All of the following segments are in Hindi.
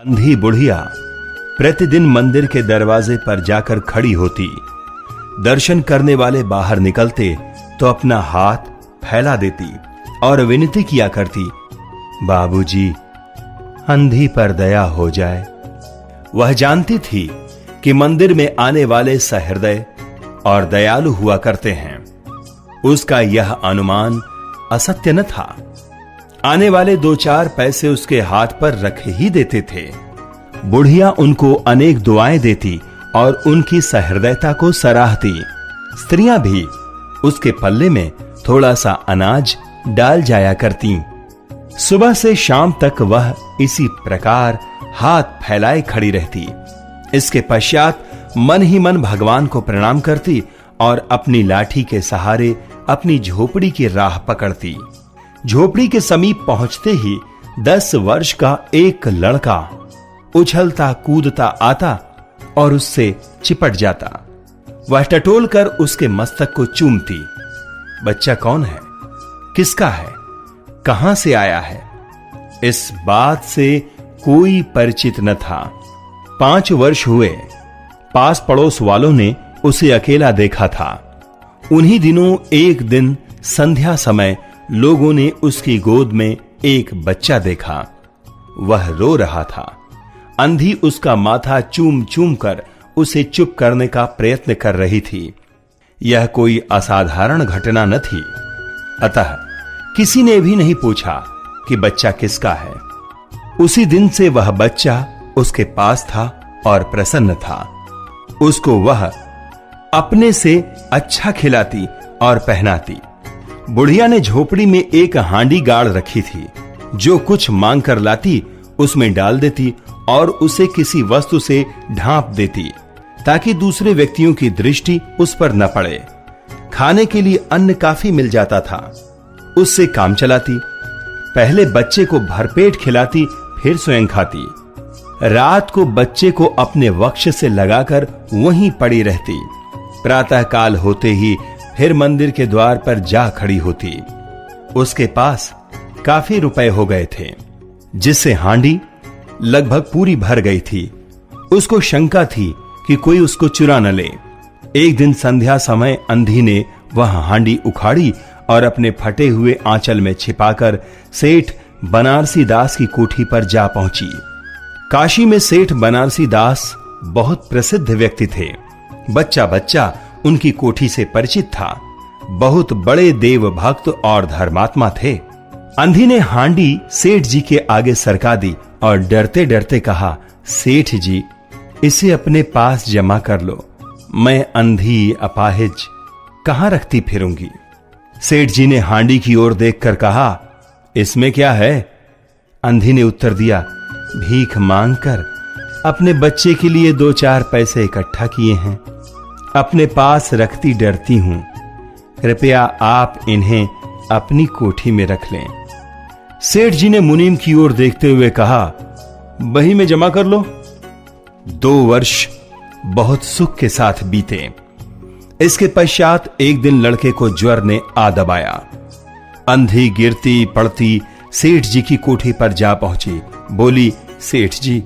अंधी बुढ़िया प्रतिदिन मंदिर के दरवाजे पर जाकर खड़ी होती। दर्शन करने वाले बाहर निकलते तो अपना हाथ फैला देती और विनती किया करती, बाबूजी, अंधी पर दया हो जाए। वह जानती थी कि मंदिर में आने वाले सहृदय और दयालु हुआ करते हैं। उसका यह अनुमान असत्य न था। आने वाले 2-4 पैसे उसके हाथ पर रख ही देते थे। बुढ़िया उनको अनेक दुआएं देती और उनकी सहृदयता को सराहती। स्त्रियां भी उसके पल्ले में थोड़ा सा अनाज डाल जाया करती। सुबह से शाम तक वह इसी प्रकार हाथ फैलाए खड़ी रहती। इसके पश्चात मन ही मन भगवान को प्रणाम करती और अपनी लाठी के सहारे अपनी झोपड़ी की राह पकड़ती। झोपड़ी के समीप पहुंचते ही 10 वर्ष का एक लड़का उछलता कूदता आता और उससे चिपट जाता। वह टटोल कर उसके मस्तक को चूमती। बच्चा कौन है, किसका है, कहां से आया है, इस बात से कोई परिचित न था। 5 वर्ष हुए। पास पड़ोस वालों ने उसे अकेला देखा था। उन्हीं दिनों एक दिन संध्या समय लोगों ने उसकी गोद में एक बच्चा देखा। वह रो रहा था। अंधी उसका माथा चूम चूम कर उसे चुप करने का प्रयत्न कर रही थी। यह कोई असाधारण घटना न थी। अतः किसी ने भी नहीं पूछा कि बच्चा किसका है। उसी दिन से वह बच्चा उसके पास था और प्रसन्न था। उसको वह अपने से अच्छा खिलाती और पहनाती। बुढ़िया ने झोपड़ी में एक हांडी गाड़ रखी थी। जो कुछ मांग कर लाती उसमें डाल देती और उसे किसी वस्तु से ढांप देती ताकि दूसरे व्यक्तियों की दृष्टि उस पर न पड़े। खाने के लिए अन्न काफी मिल जाता था। उससे काम चलाती। पहले बच्चे को भरपेट खिलाती, फिर स्वयं खाती। रात को बच्चे को अपने वक्ष से लगाकर वहीं पड़ी रहती। प्रातः काल होते ही फिर मंदिर के द्वार पर जा खड़ी होती। उसके पास काफी रुपए हो गए थे, जिससे हांडी लगभग पूरी भर गई थी। उसको शंका थी कि कोई उसको चुरा न ले। एक दिन संध्या समय अंधी ने वह हांडी उखाड़ी और अपने फटे हुए आंचल में छिपाकर सेठ बनारसी दास की कोठी पर जा पहुंची। काशी में सेठ बनारसी दास बहुत प्रसिद्ध व्यक्ति थे। बच्चा बच्चा उनकी कोठी से परिचित था। बहुत बड़े देव भक्त और धर्मात्मा थे। अंधी ने हांडी सेठ जी के आगे सरका दी और डरते डरते कहा, सेठ जी, इसे अपने पास जमा कर लो। मैं अंधी अपाहिज कहां रखती फिरूंगी। सेठ जी ने हांडी की ओर देखकर कहा, इसमें क्या है? अंधी ने उत्तर दिया, भीख मांगकर अपने बच्चे के लिए 2-4 पैसे इकट्ठा किए हैं। अपने पास रखती डरती हूं। कृपया आप इन्हें अपनी कोठी में रख लें। सेठ जी ने मुनीम की ओर देखते हुए कहा, बही में जमा कर लो। 2 वर्ष बहुत सुख के साथ बीते। इसके पश्चात एक दिन लड़के को ज्वर ने आ दबाया। अंधी गिरती पड़ती सेठ जी की कोठी पर जा पहुंची। बोली, सेठ जी,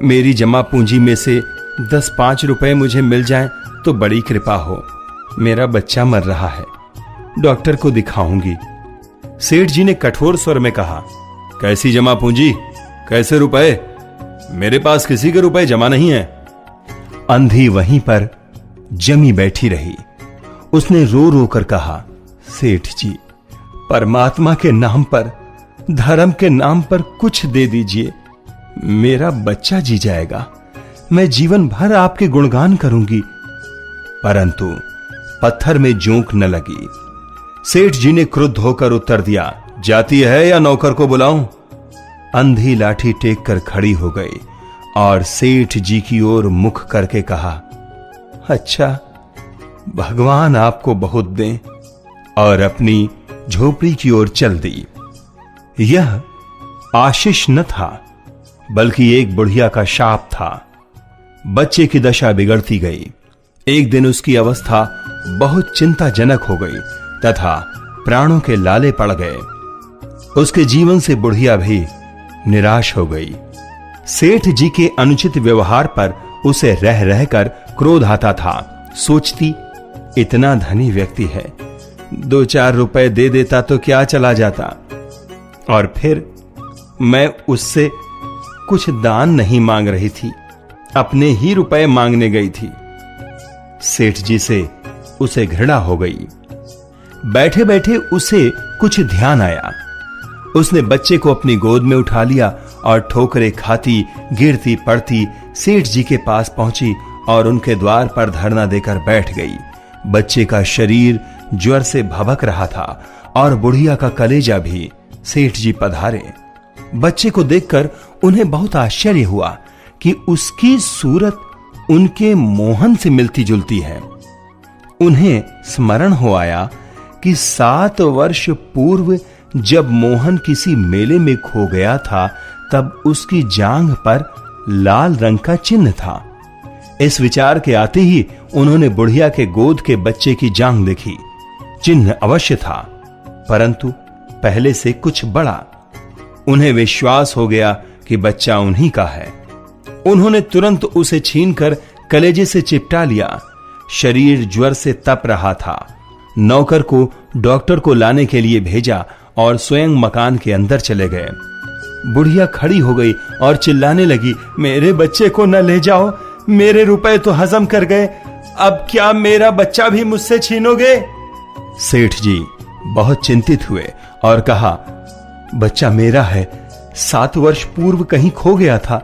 मेरी जमा पूंजी में से 10-5 रुपए मुझे मिल जाएं तो बड़ी कृपा हो। मेरा बच्चा मर रहा है, डॉक्टर को दिखाऊंगी। सेठ जी ने कठोर स्वर में कहा, कैसी जमा पूंजी, कैसे रुपए? मेरे पास किसी के रुपए जमा नहीं है। अंधी वहीं पर जमी बैठी रही। उसने रो रो कर कहा, सेठ जी, परमात्मा के नाम पर, धर्म के नाम पर कुछ दे दीजिए। मेरा बच्चा जी जाएगा। मैं जीवन भर आपके गुणगान करूंगी। परंतु पत्थर में जोंक न लगी। सेठ जी ने क्रुद्ध होकर उत्तर दिया, जाती है या नौकर को बुलाऊं? अंधी लाठी टेक कर खड़ी हो गई और सेठ जी की ओर मुख करके कहा, अच्छा, भगवान आपको बहुत दें, और अपनी झोपड़ी की ओर चल दी। यह आशीष न था, बल्कि एक बुढ़िया का शाप था। बच्चे की दशा बिगड़ती गई। एक दिन उसकी अवस्था बहुत चिंताजनक हो गई तथा प्राणों के लाले पड़ गए। उसके जीवन से बुढ़िया भी निराश हो गई। सेठ जी के अनुचित व्यवहार पर उसे रह रहकर क्रोध आता था। सोचती, इतना धनी व्यक्ति है, 2-4 रुपए दे देता तो क्या चला जाता, और फिर मैं उससे कुछ दान नहीं मांग रही थी, अपने ही रुपए मांगने गई थी। सेठ जी से उसे घृणा हो गई। बैठे बैठे उसे कुछ ध्यान आया। उसने बच्चे को अपनी गोद में उठा लिया और ठोकरे खाती गिरती पड़ती सेठ जी के पास पहुंची और उनके द्वार पर धरना देकर बैठ गई। बच्चे का शरीर ज्वर से भभक रहा था और बुढ़िया का कलेजा भी। सेठ जी पधारे। बच्चे को देखकर उन्हें बहुत आश्चर्य हुआ कि उसकी सूरत उनके मोहन से मिलती जुलती है। उन्हें स्मरण हो आया कि 7 वर्ष पूर्व जब मोहन किसी मेले में खो गया था, तब उसकी जांघ पर लाल रंग का चिन्ह था। इस विचार के आते ही उन्होंने बुढ़िया के गोद के बच्चे की जांघ देखी। चिन्ह अवश्य था, परंतु पहले से कुछ बड़ा। उन्हें विश्वास हो गया कि बच्चा उन्हीं का है। उन्होंने तुरंत उसे छीनकर कलेजे से चिपटा लिया। शरीर ज्वर से तप रहा था। नौकर को डॉक्टर को लाने के लिए भेजा और स्वयं मकान के अंदर चले गए। बुढ़िया खड़ी हो गई और चिल्लाने लगी, मेरे बच्चे को न ले जाओ, मेरे रुपए तो हजम कर गए, अब क्या मेरा बच्चा भी मुझसे छीनोगे? सेठ जी बहुत चिंतित हुए और कहा, बच्चा मेरा है, 7 वर्ष पूर्व कहीं खो गया था,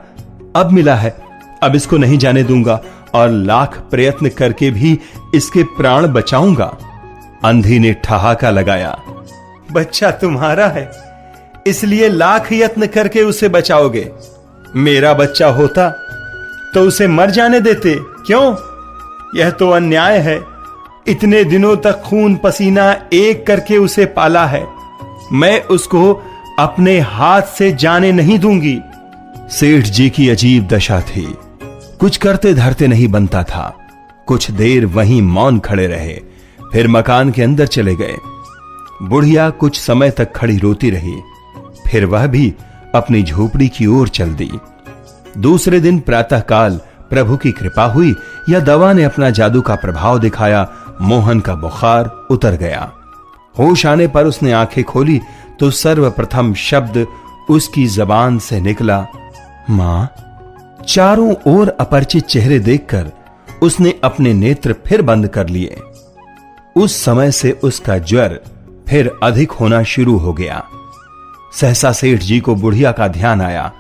अब मिला है, अब इसको नहीं जाने दूंगा और लाख प्रयत्न करके भी इसके प्राण बचाऊंगा। अंधी ने ठहाका लगाया, बच्चा तुम्हारा है, इसलिए लाख यत्न करके उसे बचाओगे। मेरा बच्चा होता तो उसे मर जाने देते, क्यों? यह तो अन्याय है। इतने दिनों तक खून पसीना एक करके उसे पाला है, मैं उसको अपने हाथ से जाने नहीं दूंगी। सेठ जी की अजीब दशा थी, कुछ करते धरते नहीं बनता था। कुछ देर वहीं मौन खड़े रहे, फिर मकान के अंदर चले गए। बुढ़िया कुछ समय तक खड़ी रोती रही, फिर वह भी अपनी झोपड़ी की ओर चल दी। दूसरे दिन प्रातःकाल प्रभु की कृपा हुई या दवा ने अपना जादू का प्रभाव दिखाया, मोहन का बुखार उतर गया। होश आने पर उसने आंखें खोली तो सर्वप्रथम शब्द उसकी जबान से निकला, मां। चारों ओर अपरिचित चेहरे देखकर उसने अपने नेत्र फिर बंद कर लिए। उस समय से उसका ज्वर फिर अधिक होना शुरू हो गया। सहसा सेठ जी को बुढ़िया का ध्यान आया।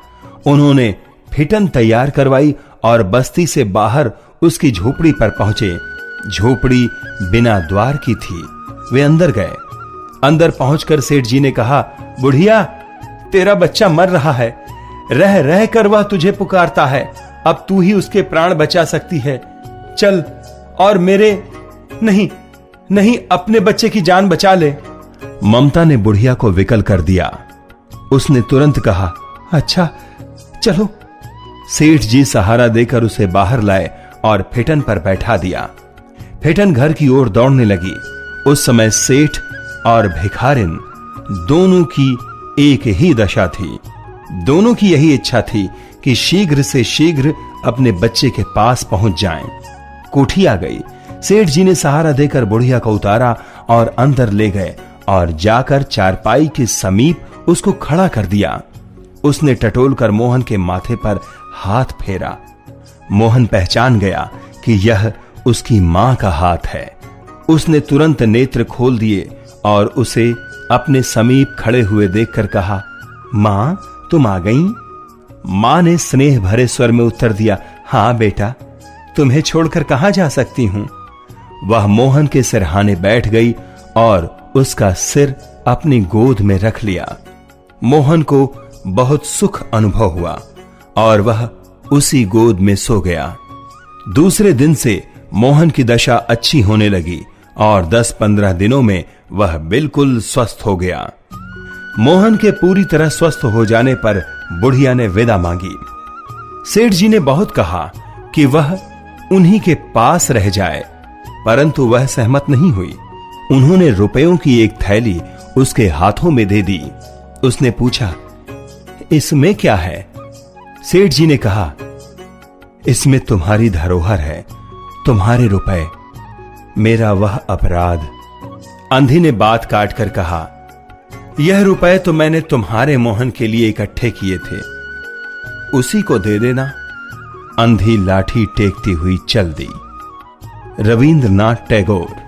उन्होंने फिटन तैयार करवाई और बस्ती से बाहर उसकी झोपड़ी पर पहुंचे। झोपड़ी बिना द्वार की थी। वे अंदर गए। अंदर पहुंचकर सेठ जी ने कहा, बुढ़िया, तेरा बच्चा मर रहा है, रह रह कर वह तुझे पुकारता है, अब तू ही उसके प्राण बचा सकती है। चल और मेरे नहीं नहीं अपने बच्चे की जान बचा ले। ममता ने बुढ़िया को विकल कर दिया। उसने तुरंत कहा, अच्छा चलो। सेठ जी सहारा देकर उसे बाहर लाए और फिटन पर बैठा दिया। फिटन घर की ओर दौड़ने लगी। उस समय सेठ और भिखारिन दोनों की एक ही दशा थी। दोनों की यही इच्छा थी कि शीघ्र से शीघ्र अपने बच्चे के पास पहुंच जाएं। कोठी आ गई। सेठ जी ने सहारा देकर बुढ़िया को उतारा और अंदर ले गए और जाकर चारपाई के समीप उसको खड़ा कर दिया। उसने टटोलकर मोहन के माथे पर हाथ फेरा। मोहन पहचान गया कि यह उसकी मां का हाथ है। उसने तुरंत नेत्र खोल दिए और उसे अपने समीप खड़े हुए देखकर कहा, मां, तुम आ गई? मां ने स्नेह भरे स्वर में उत्तर दिया, हां बेटा, तुम्हें छोड़कर कहां जा सकती हूं। वह मोहन के सिरहाने बैठ गई और उसका सिर अपनी गोद में रख लिया। मोहन को बहुत सुख अनुभव हुआ और वह उसी गोद में सो गया। दूसरे दिन से मोहन की दशा अच्छी होने लगी और 10-15 दिनों में वह बिल्कुल स्वस्थ हो गया। मोहन के पूरी तरह स्वस्थ हो जाने पर बुढ़िया ने विदा मांगी। सेठ जी ने बहुत कहा कि वह उन्हीं के पास रह जाए, परंतु वह सहमत नहीं हुई। उन्होंने रुपयों की एक थैली उसके हाथों में दे दी। उसने पूछा, इसमें क्या है? सेठ जी ने कहा, इसमें तुम्हारी धरोहर है, तुम्हारे रुपए, मेरा वह अपराध। अंधी ने बात काट कर कहा, यह रुपए तो मैंने तुम्हारे मोहन के लिए इकट्ठे किए थे, उसी को दे देना। अंधी लाठी टेकती हुई चल दी। रविंद्रनाथ टैगोर।